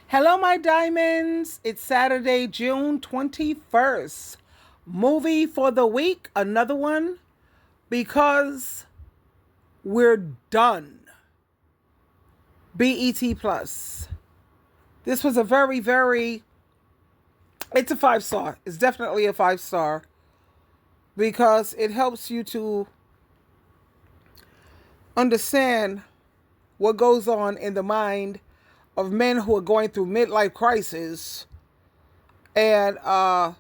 Hello, my diamonds. It's Saturday, June 21st. Movie for the week, another one, because we're done. BET Plus. This was a it's a 5-star. It's definitely a 5-star because it helps you to understand what goes on in the mind of men who are going through midlife crisis and how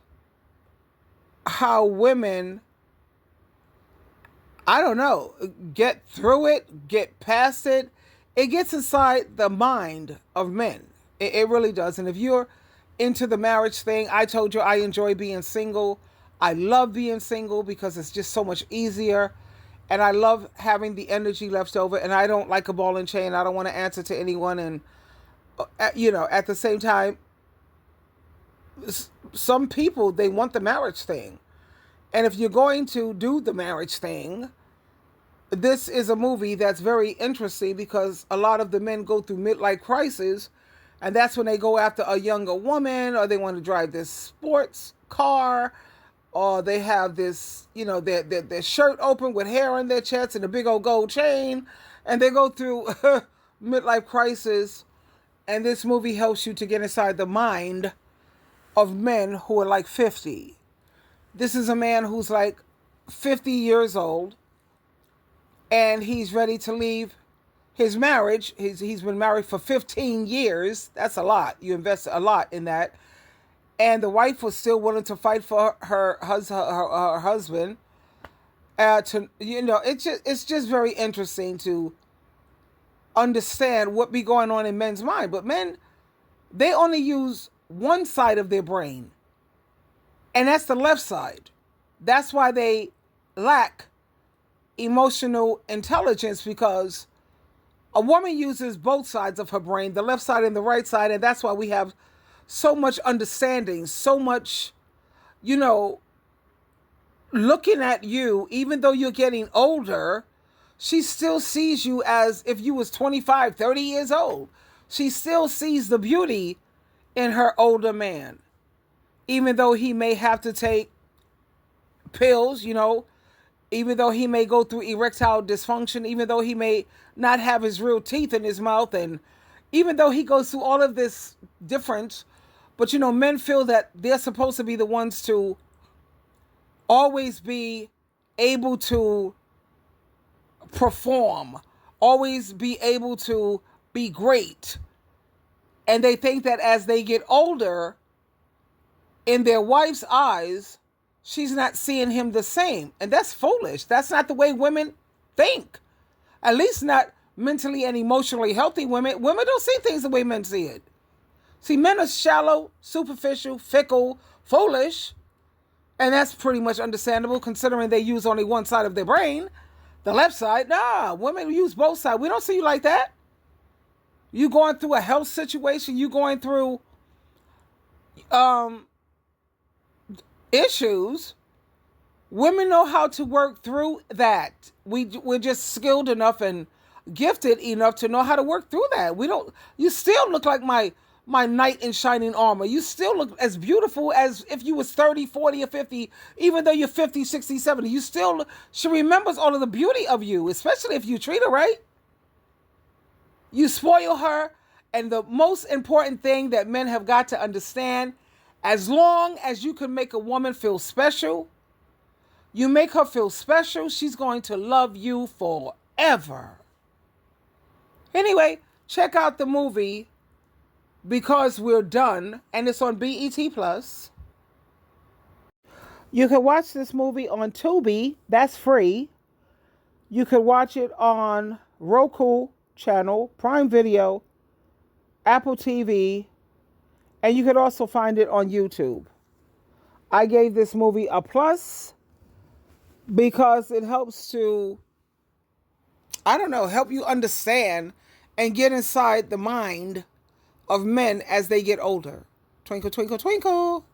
women, I don't know, get through it, get past it. It gets inside the mind of men. It really does. And if you're into the marriage thing, I told you I enjoy being single. I love being single because it's just so much easier. And I love having the energy left over. And I don't like a ball and chain. I don't want to answer to anyone. And, at the same time, some people, they want the marriage thing. And if you're going to do the marriage thing, this is a movie that's very interesting because a lot of the men go through midlife crisis, and that's when they go after a younger woman, or they want to drive this sports car, or they have this, their shirt open with hair on their chest and a big old gold chain, and they go through midlife crisis. And this movie helps you to get inside the mind of men who are like 50. This is a man who's like 50 years old, and he's ready to leave his marriage. He's been married for 15 years. That's a lot. You invest a lot in that. And the wife was still willing to fight for her husband. It's just very interesting to understand what be going on in men's mind. But men, they only use one side of their brain, and that's the left side. That's why they lack emotional intelligence, because a woman uses both sides of her brain, the left side and the right side, and that's why we have so much understanding, so much, looking at you, even though you're getting older, she still sees you as if you was 25, 30 years old. She still sees the beauty in her older man, even though he may have to take pills, even though he may go through erectile dysfunction, even though he may not have his real teeth in his mouth, and even though he goes through all of this difference. But, men feel that they're supposed to be the ones to always be able to perform, always be able to be great. And they think that as they get older, in their wife's eyes, she's not seeing him the same. And that's foolish. That's not the way women think. At least not mentally and emotionally healthy women. Women don't see things the way men see it. See, men are shallow, superficial, fickle, foolish. And that's pretty much understandable considering they use only one side of their brain. The left side, nah, women use both sides. We don't see you like that. You going through a health situation, you going through issues. Women know how to work through that. We're just skilled enough and gifted enough to know how to work through that. You still look like my knight in shining armor. You still look as beautiful as if you was 30, 40, or 50, even though you're 50, 60, 70. She remembers all of the beauty of you, especially if you treat her right. You spoil her. And the most important thing that men have got to understand, as long as you can make a woman feel special, you make her feel special, she's going to love you forever. Anyway, check out the movie Because We're Done, and it's on BET Plus. You can watch this movie on Tubi, that's free. You can watch it on Roku channel, Prime Video, Apple TV, and you can also find it on YouTube. I gave this movie a plus because it helps to, help you understand and get inside the mind of men as they get older. Twinkle, twinkle, twinkle.